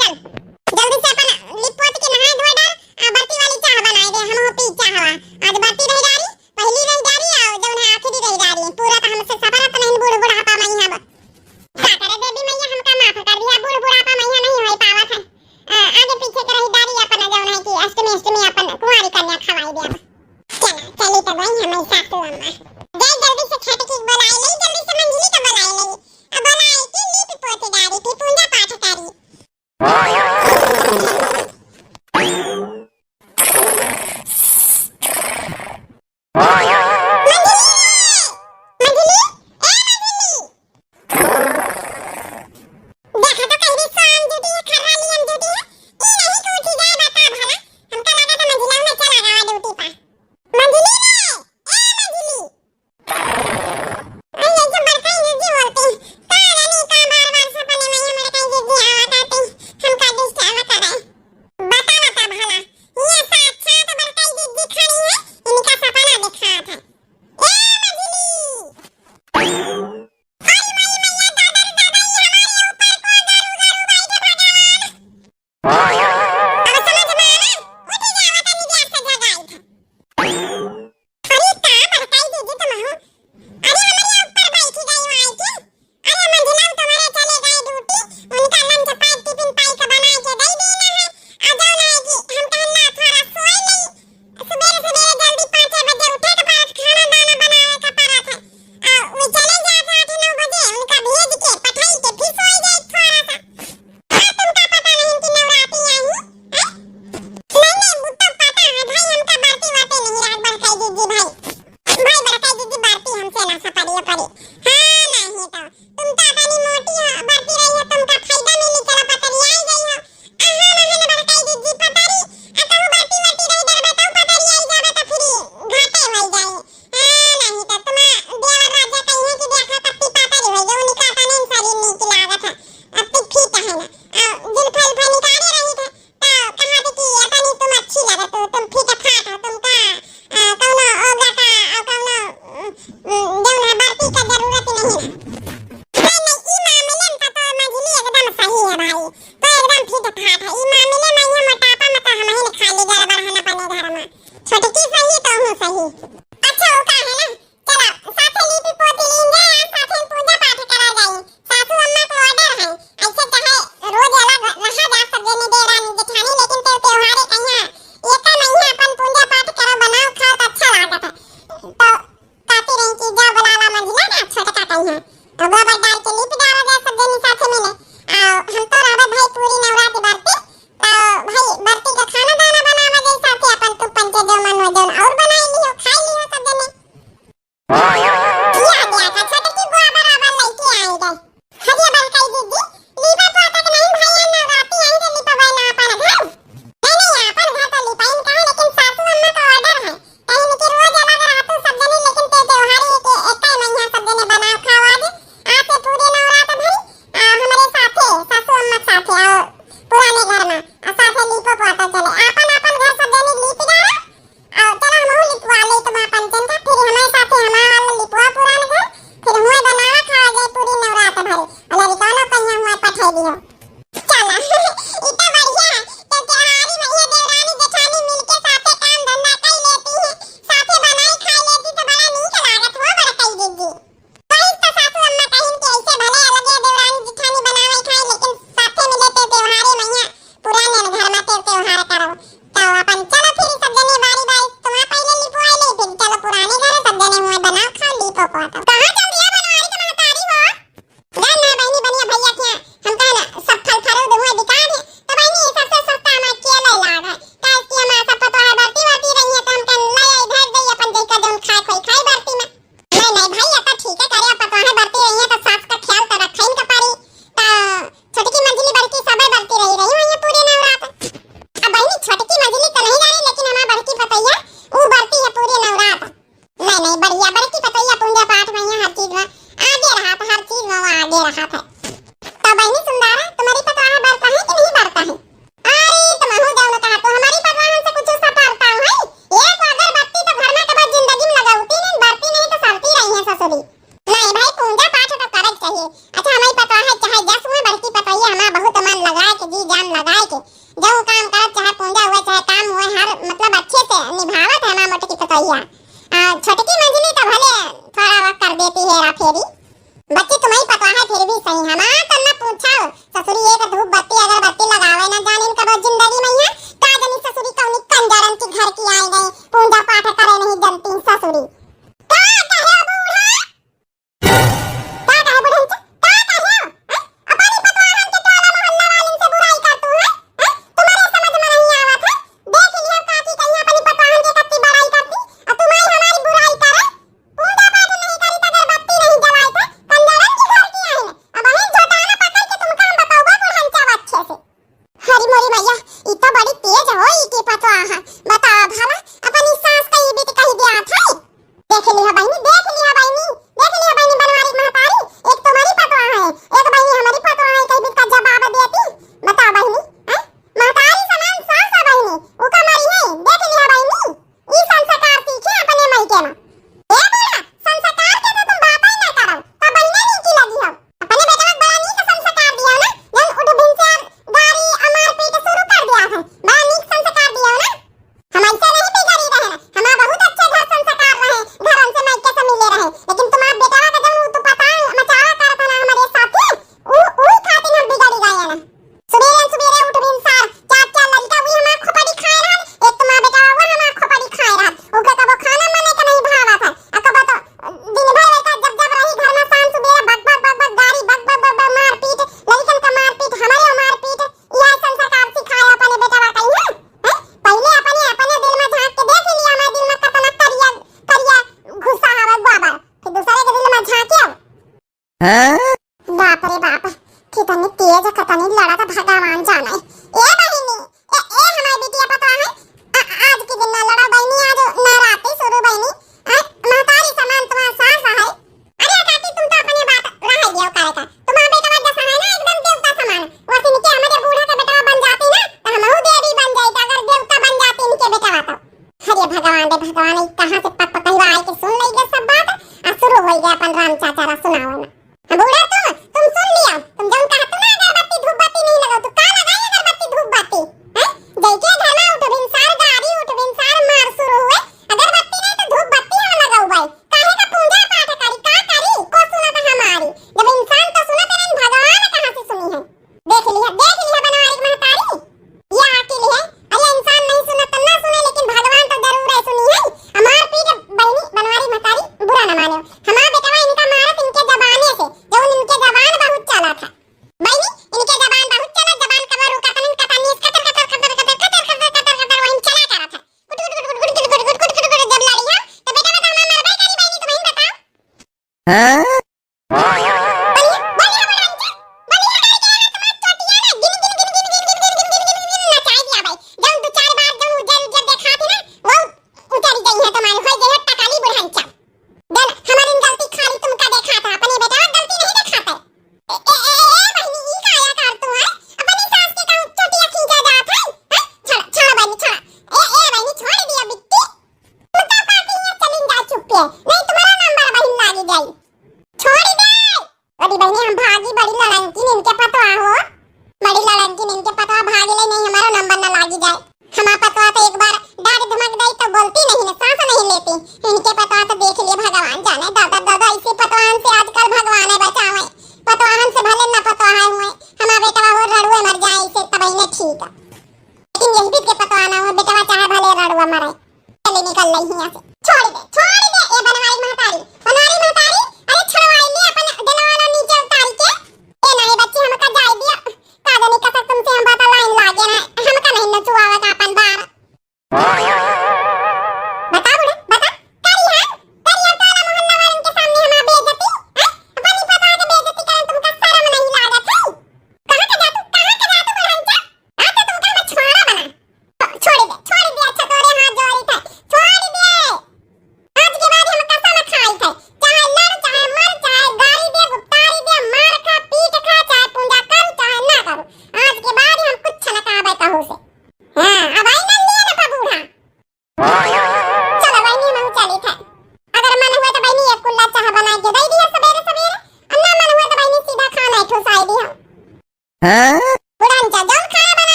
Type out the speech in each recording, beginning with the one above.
चल जल्दी से अपन लिप पोत के नहा धो डाल। बत्ती वाली चाह बनाए दे, हम हो पी चाह वा। आज बत्ती रह जा रही, पहली रह जा रही और जौन है आखिरी रह जा रही। पूरा तो हमसे सफर तो नहीं बूढ़ बुढ़ापा में यहाँ का करे देवी मैया हमका माफ कर दिया। बूढ़ बुढ़ापा मैया नहीं होई पावत है। आगे पीछे के रही दारी अपन जौन है कि अष्टमी अपन कुंवारी कन्या खवाई दे। चल चली तो गई हमें सासू अम्मा। जल्दी से छटकी बनाई ले, जल्दी से मंजली का बनाई ले। अब बनाई के लिप पोत डाली थी, पूजा पाठ करी। भगाए के जो काम करत चाहे पूजा हुए चाहे काम हुए हर मतलब अच्छे से निभावत है मां मोटे की पतोहिया। छोटकी मंजली तो भले थोड़ा वक्त कर देती है हेरा फेरी, बच्ची तुम्हें पता है फिर भी सही हमारा तो न पूछो ससुरी एक धूप बत्ती अगरबत्ती लगावे न जाने इनका बहुत जिंदगी में है का जानी ससुरी कौन कंजरन की घर की आई गई पूजा पाठ करे नहीं जनती ससुरी का कहे बूढ़ा का कहे बूढ़ा का कहे अपनी पतवाहन के टोला मोहल्ला वाले से बुराई करतू है तुम्हारे समझ में नहीं आवत है देख लियो काकी कहीं अपनी पतवाहन के कितनी बड़ाई करती और तुम्हारी हमारी बुराई करे पूजा पाठ नहीं करी तो अगरबत्ती नहीं जलाई तो कंजरन की घर की आई ने अब हमें जोताना पकड़ के तुम काम बताओगे बुढ़न चाव अच्छे से। हरी मोरी भैया ई तो बड़ी तेज हो ई के पतवाहन बताओ भला अपनी सास का ई बीत कही दिया था देख लियो बहनी बनवारी महतारी एक तुम्हारी पतवाहन है एक बहनी हमारी पतवाहन है कहीं बीत का जवाब देती बताओ बहनी महतारी समान सास है बहनी उका मरी है देख लियो बहनी ई संस्कार सीखे अपने मायके में ए बोला संस्कार के तो तुम बात ही ना करो तो बहने नहीं की लगी हो अपने बेटा बड़ा नी का संस्कार दिया ना जन उठ बिन से गाड़ी अमार पीट शुरू कर दिया है बड़ा नीक संस्कार दिया ना हम ऐसे नहीं बिगड़ी रहे हमारा बहुत अच्छे घर संस्कार रहे घर हमसे मायके से मिले रहे लेकिन तुम्हारा बेटा का जब तो पता मचावा करता ना हमारे साथ ऊ खातिर हम बिगड़ी गए ना सुबेरे सुबेरे उठ बिन सार चार चार लड़का हुई हमार खोपड़ी खाए रहा एक तुम्हारा बेटा हुआ हमार खोपड़ी खाए रहा ओके कबो खाना मने का नहीं भावा था अकबो तो दिन भर का जब रही घर में शाम सुबेरे बक गाड़ी बक मार पीट लड़कन का मार पीट हमारे मार पीट यह संस्कार सिखाया अपने बेटा का कहीं है पहले अपने दिल में झांक के देख लिया हमारे दिल में कतना करिया गुस्सा आवे बाबा फिर दूसरे के दिल में झांके बाप रे बाप कितनी तेज कतनी लड़ा था भगवान जाने ए बहिनी ए हमारी बिटिया पता है आज के दिन ना लड़ा बहिनी आज ना राते शुरू बहिनी महतारी समान तुम्हारा सास है अरे काकी तुम तो अपने बात रह दियो करे का तुम्हारा बेटा जैसा है ना एकदम देवता समान वैसे निके हमारे बूढ़ा का बेटा बन जाती ना तो हमहु देवी बन जाती अगर देवता बन जाती इनके बेटा तो अरे भगवान ये कहां से पक पकईवा आई के सुन लई गए सब बात आ शुरू हो गया अपन राम चाचा रा सुनाओ ना बूढ़ा तुम सुन लियो तुम जौन कहत ना अगरबत्ती धूप बत्ती नहीं लगाओ तो का लगाई अगरबत्ती धूप बत्ती हैं जैके घर में उठ बिन सार गाड़ी उठ बिन सार मार शुरू हुए अगरबत्ती नहीं तो धूप बत्ती हम लगाओ भाई काहे का पूजा पाठ करी का करी को सुनत हमारी जब इंसान तो सुनत नहीं भगवान कहां से सुनी है देख लिया बनवारी महतारी ये अकेली है अरे इंसान नहीं सुनत ना सुने लेकिन भगवान तो जरूर है सुनी है हमार पीठ बहनी बनवारी महतारी बुरा न मानो हमारा बेटा इनका मारत इनके जबाने से जो इनके जबान बहुत चला था बहनी इनके जबान बहुत चला जबान कबर रुका तन कतनी कतर वहीं चला करा था गुट जब लड़ी है तो बेटा बता मां मरबे करी बहनी तुम ही बताओ हैं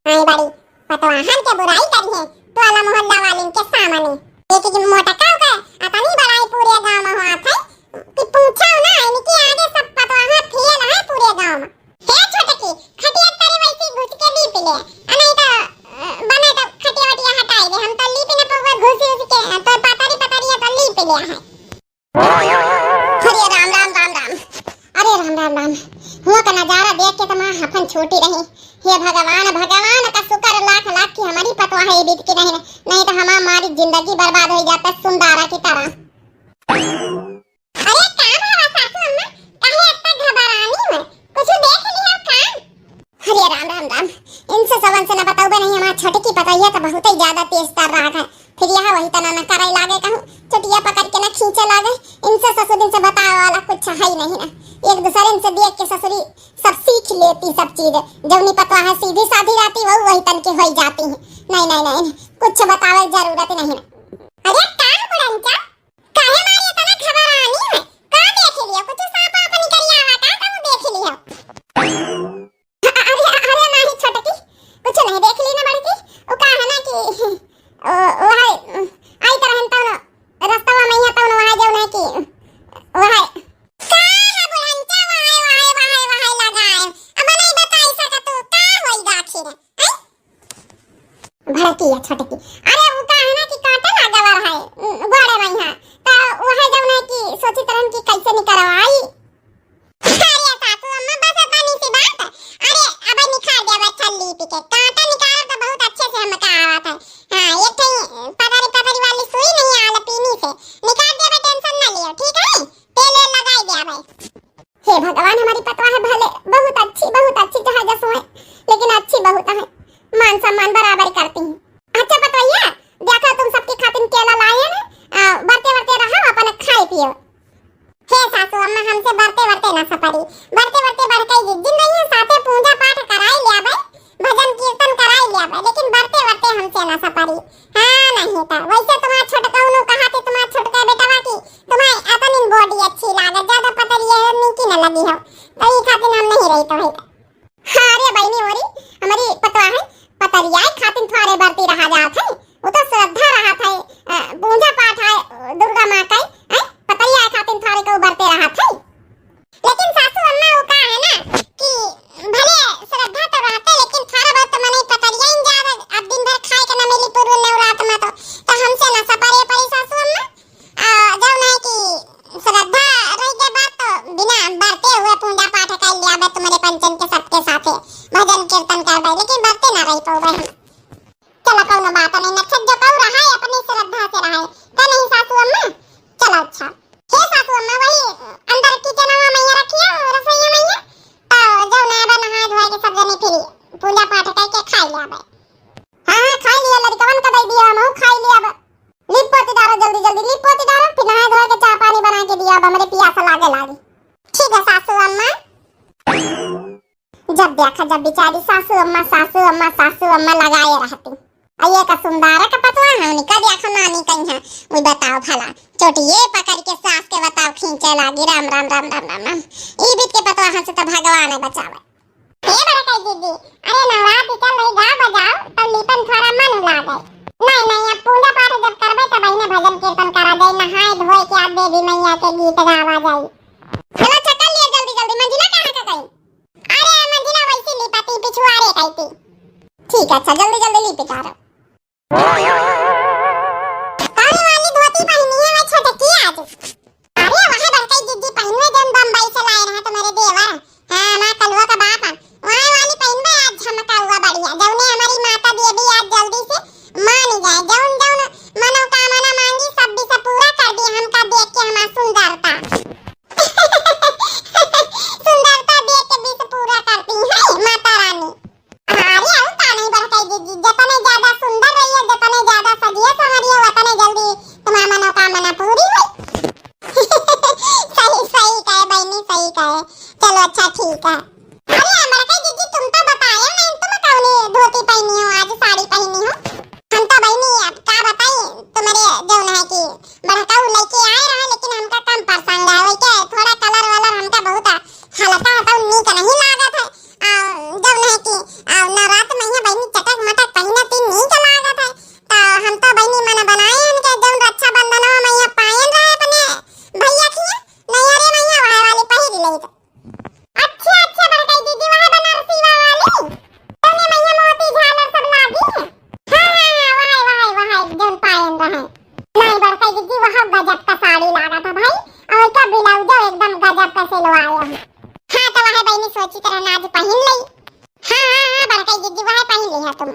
आई बड़ी पतवाहन के बुराई करी है तो अला मोहल्ला वालिन के सामने एक एक मोटा काव का आता नहीं बड़ाई पूरे गांव में होत है कि पूछो ना इनके आगे सब पतवाहा फेल है पूरे गांव में हे छोटकी खटिया तरी वैसी घुस के ली पिले नहीं तो बना तो खटिया वटिया हटाई दे हम तो ली पिने पर घुस के तो पतारी पतारी तो ली पिले है हरे राम राम राम राम अरे राम राम राम हुआ का नजारा देख के तो मां हफन छोटी रही हे भगवान भगवान का शुक्र लाख लाख की हमारी पतवाह बीत की नहीं तो हमारी जिंदगी बर्बाद हो जाता सुंदरा की तरह अरे काम है सासू अम्मा काहे इतना घबरानी है कुछ देख लिया काम हरे राम राम राम इनसे सवन से न बताओ बे नहीं हमारा छोटे की पतैया तो बहुत ही ज्यादा तेज तर रहा है फिर यह वही तना न कराई लागे कहूं चटिया पकड़ के न खींचे लागे इनसे ससुर दिन से बतावे वाला कुछ है ही नहीं ना एक दूसरे से देख के ससुरी सब सीख लेती सब चीज जवनी पतवाह सीधी साधी रहती वो वही तन की हो जाती है नहीं कुछ बतावे जरूरत नहीं ना अरे का बुढ़ंचा काहे मारी तना घबरानी है का देख लियो कुछ सापा अपनी करिया का तुम देख लियो अरे नहीं छोटकी कुछ नहीं देख ली ना बड़की वो का है ना कि वहां आई तरह तो रास्ता में यहाँ तो वहां जाऊ ना कि वहां का बुढ़ंचा वहां लगाए अब नहीं बताई सका तू का होई गाखिर भड़की है छोटकी अरे वो का है ना कि कांटा लगा हुआ है गोड़े में यहाँ तो वहां जाऊ ना कि सोची तरह की कैसे निकलवाई अरे सासू अम्मा बस पानी से बात अरे अब निकाल दे बच्चा ली पी के कांटा निकाल तो बहुत अच्छे से हम का आवा था हां ये तो पतारी वाली सुई नहीं आला पीनी से निकाल दे बे टेंशन ना लियो ठीक है तेल लगाई दे भाई हे भगवान हमारी पतवाह भले बहुत अच्छी जहाज सोए लेकिन अच्छी बहुत है मान सम्मान बराबर करती है अच्छा पतवैया देखो तुम सबकी खातिर केला लाए ना बढ़ते रहो अपन खाए पियो हे सासू अम्मा हमसे बढ़ते ना सपरी बढ़ते बढ़ के जिन नहीं है साथे पूजा पाठ कराई लिया भाई भजन कीर्तन कराई लिया भाई लेकिन बढ़ते हमसे ना सपरी हां नहीं था वैसे तुम्हारा छोटका उनो कहा थे तुम्हारा छोटका बेटा की तुम्हारी अपनी बॉडी अच्छी लागे ज्यादा पतली है नहीं की न लगी हो तो ई खातिर हम नहीं रही तो है हां अरे बहनी मोरी हमारी पतवा है पतरिया खातिर थोड़े बढ़ती रहा जात है वो तो श्रद्धा रहा था पूजा पाठ है दुर्गा मां का पतरिया खातिर थोड़े को बढ़ते रहा था लेकिन सासू अम्मा वो का है ना कि भले श्रद्धा तो रहते लेकिन थोड़ा बहुत तो मने पतरिया इन जा अब दिन भर खाए के न मिली पूर्व नवरात में तो हमसे ना सपरे पड़ी सासू अम्मा जब नहीं कि श्रद्धा रही के बात तो बिना बढ़ते हुए पूजा पाठ कर लिया बे तुम्हारे पंचन के सबके साथ भजन कीर्तन कर दे लेकिन बढ़ते ना रही तो भाई चलो कौन बात नहीं नक्षत जो कौ रहा है अपनी श्रद्धा से रहा है तो नहीं सासू अम्मा चलो अच्छा हे सासू अम्मा वही अंदर किचन में मैया रखिया रसोई में मैया तो जो ना नहा धोए के सब जने फिर पूजा पाठ करके खा लिया भाई हां खा लिया लड़कवन का दे दिया हम खा लिया अब लिपोती डालो जल्दी लिपोती डालो फिर नहा धोए के चाय पानी बना के दिया अब हमरे प्यास लागे ठीक है सासू अम्मा जब देखा जब बेचारी सासू अम्मा लगाए रहती अये का सुंदर का पतवा हमनी का देखा नानी कहीं है मुई बताओ भला चोटिए पकड़ के सास के बताओ खींचे लागी राम ई बीत के पतवा से तो भगवान है बचावे हे बड़ा कह दीदी अरे नवरात्र चल रही गा बजाओ तो लीपन थोड़ा मन लागे नहीं अब पूजा पाठ जब करबे तो बहिने भजन कीर्तन करा दे नहाए धोए के आज देवी मैया के गीत गावा जाई चलो चकल लिया जल्दी मंजिला कहां का गई अरे मंजिला वैसे लिपाती पिछुआरे कहती ठीक है अच्छा जल्दी लिपटा रहो तारी वाली धोती पहनी है मैं छोटकी आज अरे वहां बड़कई दीदी पहनवे जन बम्बई से लाए रहा तुम्हारे देवर हां मां कलवा का बाप वहां वाली पहनबे आज झमका हुआ बढ़िया जौने हमारी माता देवी आज जल्दी से मान जाए जौन मनोकामना मांगी सब भी सब पूरा कर दिए हमका देख के हमार सुंदरता देख के भी पूरा करती है माता रानी अरे औता नहीं बड़कई दीदी जतने ज्यादा सुंदर रही है जतने ज्यादा सजिए संवरिए उतने जल्दी तुम्हारी मनोकामना पूरी हुई सही कहे बहनी सही कहे चलो अच्छा ठीक है अरे बड़कई दीदी तुम तो बताए नहीं तुम कौन धोती पहनी हो आज साड़ी पहनी हो हम तो बहनी अब क्या बताई तुम्हारे जो है कि बड़काऊ लेके आए रहा लेकिन हमका कम पसंद है वही क्या थोड़ा कलर वालर हमका बहुत हल्का नहीं लागत है जब है कि नवरात्र में बहनी आज पहन लई। हाँ हाँ हाँ बड़का दीदी वह पहन ली है तुम।